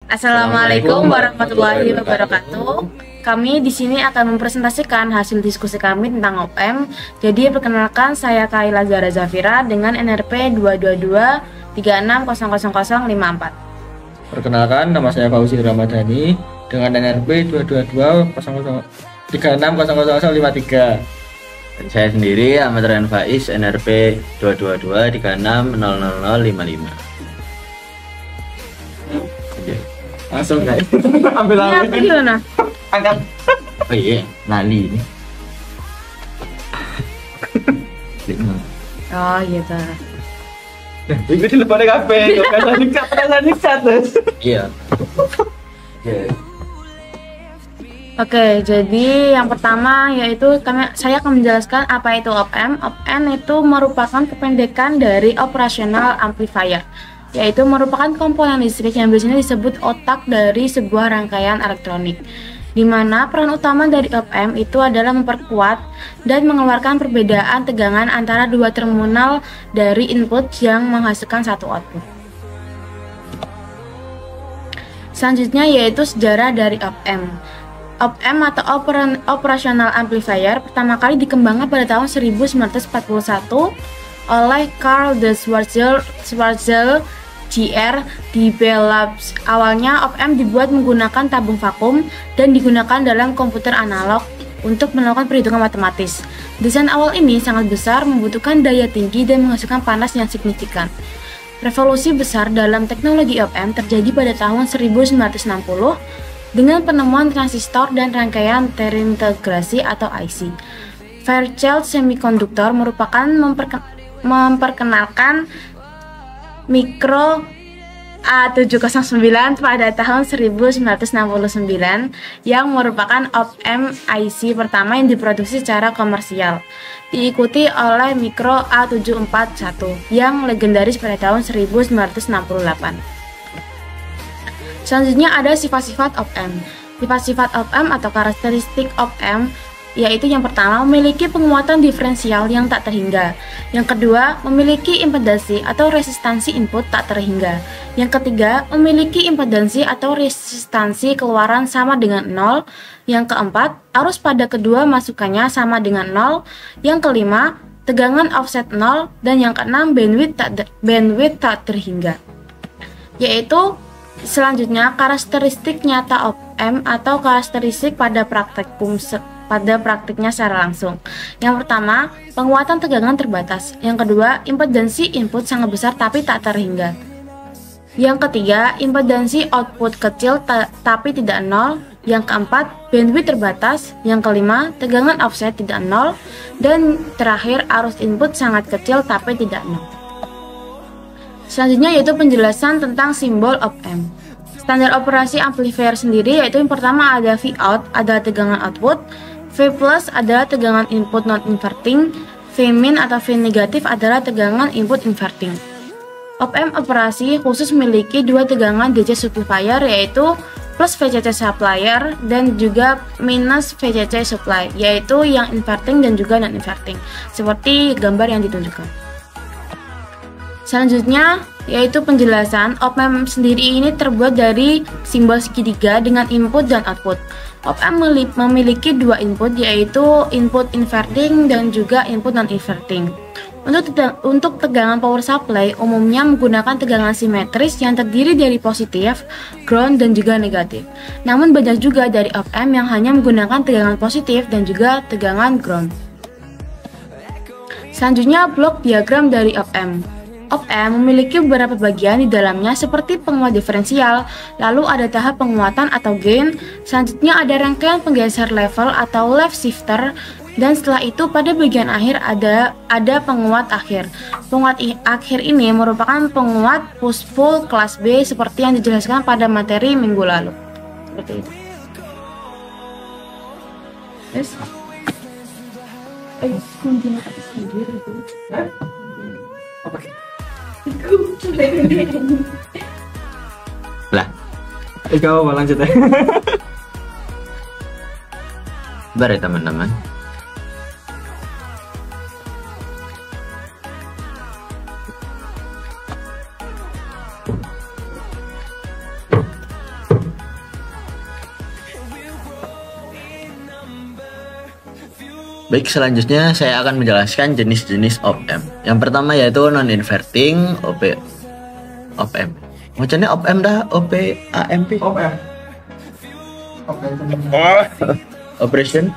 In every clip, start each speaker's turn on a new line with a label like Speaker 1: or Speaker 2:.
Speaker 1: Assalamualaikum warahmatullahi wabarakatuh. Kami di sini akan mempresentasikan hasil diskusi kami tentang OPM. Jadi perkenalkan, saya Kaila Zara Zafira dengan NRP 22236000054.
Speaker 2: Perkenalkan, nama saya Fauzi Ramadhani dengan NRP 22236000053.
Speaker 3: Dan saya sendiri Ahmad Ryan Faiz, NRP 22236000055.
Speaker 2: Langsung guys. Ambil
Speaker 1: gimana?
Speaker 2: Angkat.
Speaker 3: Oh iya, lali ini.
Speaker 1: Oh iya ta.
Speaker 2: Itu di depan kafe, kan dikat.
Speaker 3: Iya.
Speaker 1: Oke, jadi yang pertama yaitu saya akan menjelaskan apa itu OPM. OPM itu merupakan kependekan dari Operational Amplifier, yaitu merupakan komponen listrik yang biasanya disebut otak dari sebuah rangkaian elektronik, di mana peran utama dari OPM itu adalah memperkuat dan mengeluarkan perbedaan tegangan antara dua terminal dari input yang menghasilkan satu output. Selanjutnya yaitu sejarah dari OPM. OPM atau Operational Amplifier pertama kali dikembangkan pada tahun 1941 oleh Carl de Schwarzel Jr. di Bell Labs. Awalnya OPM dibuat menggunakan tabung vakum dan digunakan dalam komputer analog untuk melakukan perhitungan matematis. Desain awal ini sangat besar, membutuhkan daya tinggi dan menghasilkan panas yang signifikan. Revolusi besar dalam teknologi OPM terjadi pada tahun 1960 dengan penemuan transistor dan rangkaian terintegrasi atau IC. Fairchild Semiconductor merupakan memperkenalkan mikro A709 pada tahun 1969 yang merupakan OPM IC pertama yang diproduksi secara komersial, diikuti oleh mikro A741 yang legendaris pada tahun 1968. Selanjutnya ada sifat-sifat OPM. Sifat-sifat OPM atau karakteristik OPM yaitu yang pertama, memiliki penguatan diferensial yang tak terhingga. Yang kedua, memiliki impedansi atau resistansi input tak terhingga. Yang ketiga, memiliki impedansi atau resistansi keluaran sama dengan 0. Yang keempat, arus pada kedua masukannya sama dengan 0. Yang kelima, tegangan offset 0. Dan yang keenam, bandwidth tak terhingga. Yaitu selanjutnya karakteristik nyata OPM atau karakteristik pada praktiknya secara langsung. Yang pertama, penguatan tegangan terbatas. Yang kedua, impedansi input sangat besar tapi tak terhingga. Yang ketiga, impedansi output kecil tapi tidak nol. Yang keempat, bandwidth terbatas. Yang kelima, tegangan offset tidak nol. Dan terakhir, arus input sangat kecil tapi tidak nol. Selanjutnya yaitu penjelasan tentang simbol OPM. Standar operasi amplifier sendiri yaitu yang pertama ada Vout adalah tegangan output, V plus adalah tegangan input non-inverting, V min atau V negatif adalah tegangan input inverting. OPM operasi khusus memiliki dua tegangan DC supplier yaitu plus VCC supplier dan juga minus VCC supply, yaitu yang inverting dan juga non-inverting, seperti gambar yang ditunjukkan. Selanjutnya yaitu penjelasan. OPM sendiri ini terbuat dari simbol segitiga dengan input dan output. OPM memiliki dua input yaitu input inverting dan juga input non-inverting. Untuk tegangan power supply umumnya menggunakan tegangan simetris yang terdiri dari positif, ground dan juga negatif. Namun banyak juga dari OPM yang hanya menggunakan tegangan positif dan juga tegangan ground. Selanjutnya blok diagram dari OPM. OPM memiliki beberapa bagian di dalamnya seperti penguat diferensial, lalu ada tahap penguatan atau gain, selanjutnya ada rangkaian penggeser level atau left shifter, dan setelah itu pada bagian akhir ada penguat akhir. Penguat akhir ini merupakan penguat push-pull kelas B seperti yang dijelaskan pada materi minggu lalu. Seperti itu. Yes.
Speaker 3: Lah,
Speaker 2: Kau mau lanjut ya?
Speaker 3: Bar ya teman-teman. Baik, selanjutnya saya akan menjelaskan jenis-jenis op-amp. Yang pertama yaitu non-inverting op-amp. Macamnya op-amp dah, OP-AMP.
Speaker 2: OPM.
Speaker 3: Operation.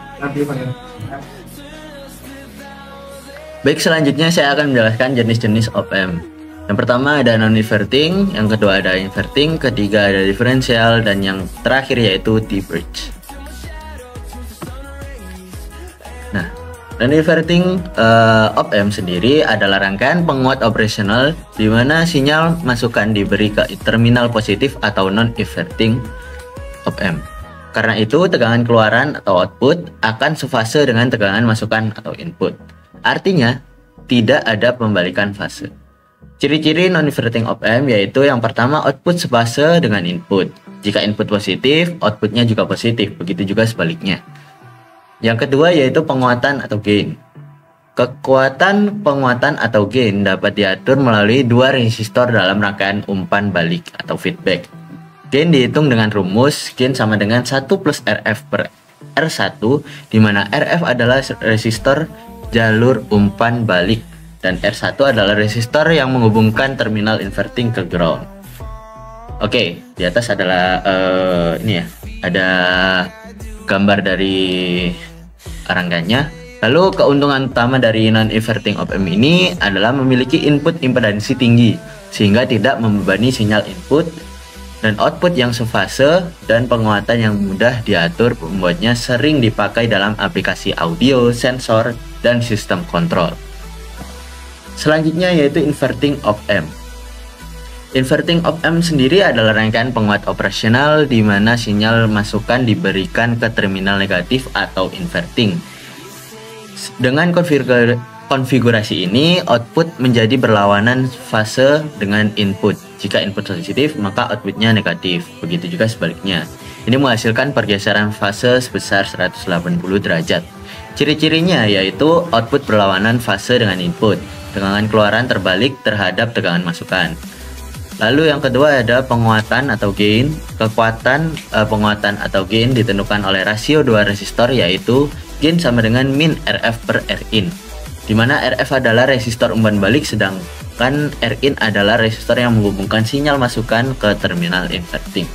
Speaker 3: Baik, selanjutnya saya akan menjelaskan jenis-jenis op-amp. Yang pertama ada non-inverting, yang kedua ada inverting, ketiga ada diferensial, dan yang terakhir yaitu D-bridge. Nah, non-inverting op-amp sendiri adalah rangkaian penguat operasional di mana sinyal masukan diberi ke terminal positif atau non-inverting op-amp. Karena itu, tegangan keluaran atau output akan sefase dengan tegangan masukan atau input. Artinya, tidak ada pembalikan fase. Ciri-ciri non-inverting op-amp yaitu yang pertama, output sefase dengan input. Jika input positif, outputnya juga positif, begitu juga sebaliknya. Yang kedua yaitu penguatan atau gain. Kekuatan penguatan atau gain dapat diatur melalui dua resistor dalam rangkaian umpan balik atau feedback. Gain dihitung dengan rumus gain sama dengan 1 plus RF per R1, di mana RF adalah resistor jalur umpan balik dan R1 adalah resistor yang menghubungkan terminal inverting ke ground. Oke, di atas adalah ini ya, ada gambar dari rangkaiannya. Lalu keuntungan utama dari non-inverting op-amp ini adalah memiliki input impedansi tinggi sehingga tidak membebani sinyal input, dan output yang sefase dan penguatan yang mudah diatur membuatnya sering dipakai dalam aplikasi audio, sensor, dan sistem kontrol. Selanjutnya yaitu inverting op-amp. Inverting op-amp sendiri adalah rangkaian penguat operasional di mana sinyal masukan diberikan ke terminal negatif atau inverting. Dengan konfigurasi ini, output menjadi berlawanan fase dengan input. Jika input positif, maka outputnya negatif. Begitu juga sebaliknya. Ini menghasilkan pergeseran fase sebesar 180 derajat. Ciri-cirinya yaitu output berlawanan fase dengan input. Tegangan keluaran terbalik terhadap tegangan masukan. Lalu yang kedua ada penguatan atau gain. Kekuatan penguatan atau gain ditentukan oleh rasio dua resistor, yaitu gain sama dengan min RF per Rin, di mana RF adalah resistor umpan balik sedangkan Rin adalah resistor yang menghubungkan sinyal masukan ke terminal inverting.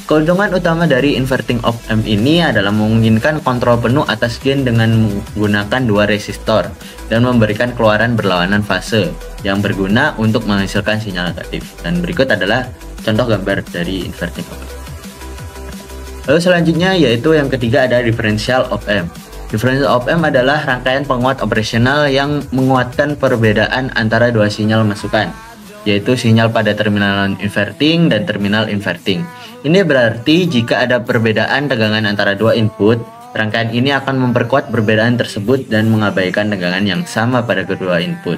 Speaker 3: Keuntungan utama dari inverting op-amp ini adalah memungkinkan kontrol penuh atas gain dengan menggunakan dua resistor dan memberikan keluaran berlawanan fase yang berguna untuk menghasilkan sinyal negatif. Dan berikut adalah contoh gambar dari inverting op-amp. Lalu selanjutnya yaitu yang ketiga ada differential op-amp. Differential op-amp adalah rangkaian penguat operasional yang menguatkan perbedaan antara dua sinyal masukan, yaitu sinyal pada terminal non-inverting dan terminal inverting. Ini berarti jika ada perbedaan tegangan antara dua input, rangkaian ini akan memperkuat perbedaan tersebut dan mengabaikan tegangan yang sama pada kedua input.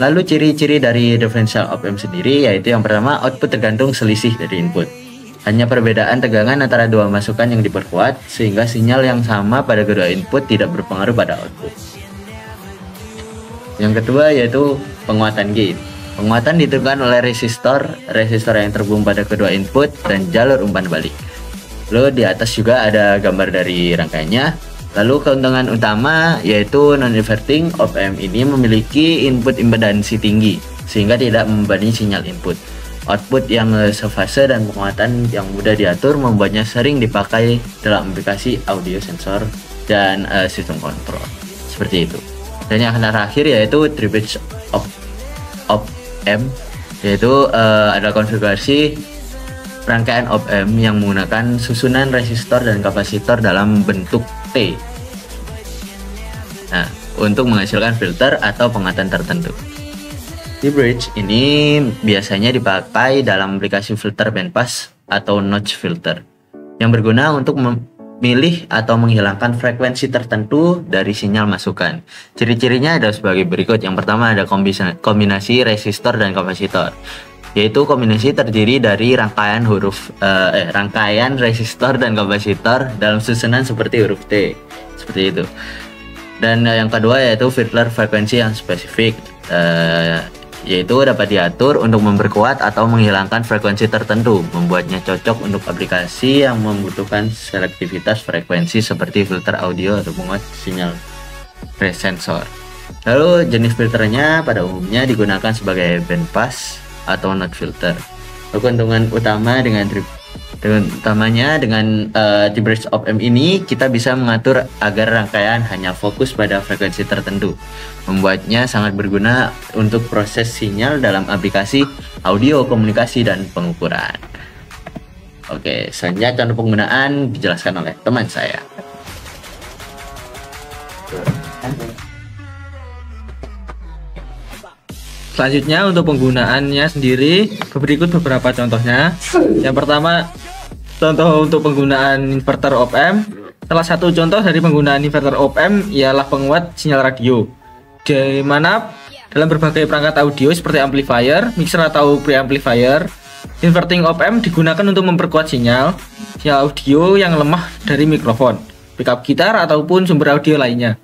Speaker 3: Lalu ciri-ciri dari differential op-amp sendiri yaitu yang pertama, output tergantung selisih dari input. Hanya perbedaan tegangan antara dua masukan yang diperkuat sehingga sinyal yang sama pada kedua input tidak berpengaruh pada output. Yang kedua yaitu penguatan gain. Penguatan ditentukan oleh resistor yang terhubung pada kedua input dan jalur umpan balik. Lalu di atas juga ada gambar dari rangkaiannya. Lalu keuntungan utama yaitu non-inverting op-amp ini memiliki input impedansi tinggi sehingga tidak membebani sinyal input. Output yang sefase dan penguatan yang mudah diatur membuatnya sering dipakai dalam aplikasi audio, sensor, dan sistem kontrol. Seperti itu. Dan yang terakhir yaitu D-bridge op-amp, yaitu ada konfigurasi rangkaian op-amp yang menggunakan susunan resistor dan kapasitor dalam bentuk T. Nah, untuk menghasilkan filter atau penguatan tertentu. D-bridge ini biasanya dipakai dalam aplikasi filter bandpass atau notch filter yang berguna untuk memilih atau menghilangkan frekuensi tertentu dari sinyal masukan. Ciri-cirinya ada sebagai berikut. Yang pertama ada kombinasi resistor dan kapasitor, yaitu kombinasi terdiri dari rangkaian resistor dan kapasitor dalam susunan seperti huruf T, seperti itu. Dan yang kedua yaitu filter frekuensi yang spesifik, yaitu dapat diatur untuk memperkuat atau menghilangkan frekuensi tertentu, membuatnya cocok untuk aplikasi yang membutuhkan selektivitas frekuensi seperti filter audio atau penguat sinyal race sensor. Lalu jenis filternya pada umumnya digunakan sebagai bandpass atau not filter. Keuntungan utama dengan di bridge op amp ini kita bisa mengatur agar rangkaian hanya fokus pada frekuensi tertentu, membuatnya sangat berguna untuk proses sinyal dalam aplikasi audio, komunikasi, dan pengukuran. Oke, selanjutnya contoh penggunaan dijelaskan oleh teman saya.
Speaker 2: Selanjutnya untuk penggunaannya sendiri berikut beberapa contohnya. Yang pertama, contoh untuk penggunaan inverter op amp. Salah satu contoh dari penggunaan inverter op amp ialah penguat sinyal radio, di mana dalam berbagai perangkat audio seperti amplifier, mixer atau preamplifier, inverting op amp digunakan untuk memperkuat sinyal audio yang lemah dari mikrofon, pickup gitar ataupun sumber audio lainnya.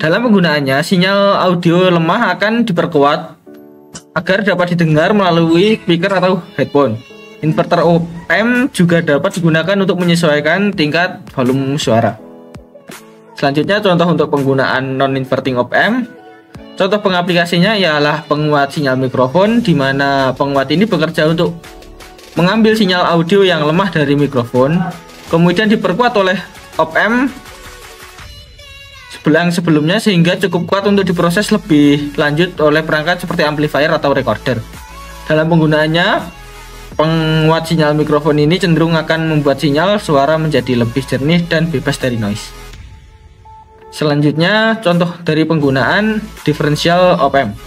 Speaker 2: Dalam penggunaannya, sinyal audio lemah akan diperkuat agar dapat didengar melalui speaker atau headphone. Inverter op amp juga dapat digunakan untuk menyesuaikan tingkat volume suara. Selanjutnya contoh untuk penggunaan non-inverting op amp. Contoh pengaplikasinya ialah penguat sinyal mikrofon, di mana penguat ini bekerja untuk mengambil sinyal audio yang lemah dari mikrofon, kemudian diperkuat oleh op amp sebelumnya sehingga cukup kuat untuk diproses lebih lanjut oleh perangkat seperti amplifier atau recorder. Dalam penggunaannya, penguat sinyal mikrofon ini cenderung akan membuat sinyal suara menjadi lebih jernih dan bebas dari noise. Selanjutnya, contoh dari penggunaan differential op amp.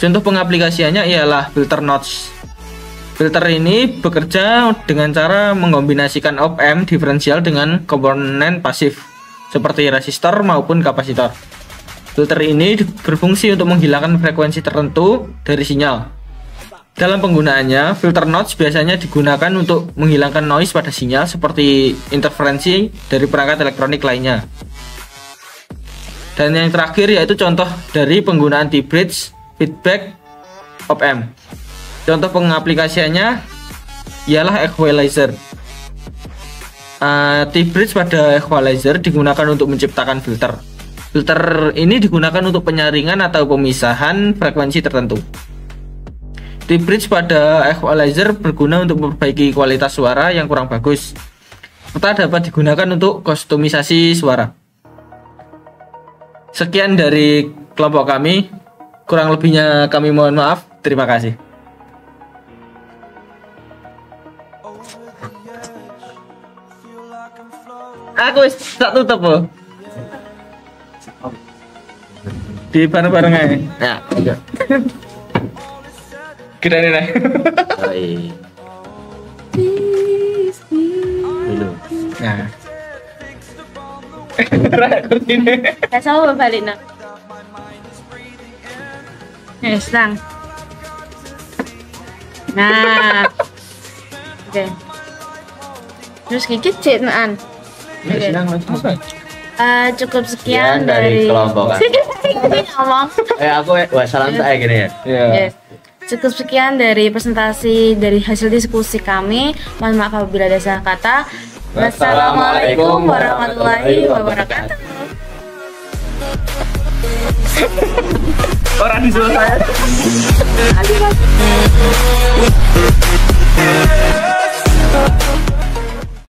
Speaker 2: Contoh pengaplikasiannya ialah filter notch. Filter ini bekerja dengan cara mengkombinasikan op amp diferensial dengan komponen pasif seperti resistor maupun kapasitor. Filter ini berfungsi untuk menghilangkan frekuensi tertentu dari sinyal. Dalam penggunaannya, filter notch biasanya digunakan untuk menghilangkan noise pada sinyal seperti interferensi dari perangkat elektronik lainnya. Dan yang terakhir yaitu contoh dari penggunaan T-bridge feedback op amp. Contoh pengaplikasiannya ialah equalizer. T-bridge pada equalizer digunakan untuk menciptakan filter. Filter ini digunakan untuk penyaringan atau pemisahan frekuensi tertentu. T-bridge pada equalizer berguna untuk memperbaiki kualitas suara yang kurang bagus, serta dapat digunakan untuk kustomisasi suara. Sekian dari kelompok kami, kurang lebihnya kami mohon maaf. Terima kasih. Aku tak tutup loh. Di bareng-bareng aja.
Speaker 3: Nah, juga.
Speaker 2: Kita nih nih.
Speaker 3: Dulu.
Speaker 2: Nah.
Speaker 1: Ya sama balik nak. Sang. Nah. Oke. Terus gigit cek naan. Oke. Cukup sekian dari
Speaker 3: kelompok kami.
Speaker 1: ngomong.
Speaker 3: Aku salam saya gini ya.
Speaker 1: Yes. Cukup sekian dari presentasi dari hasil diskusi kami. Mohon maaf apabila ada salah kata. Wassalamualaikum warahmatullahi wabarakatuh.
Speaker 2: Orang di sebelah saya.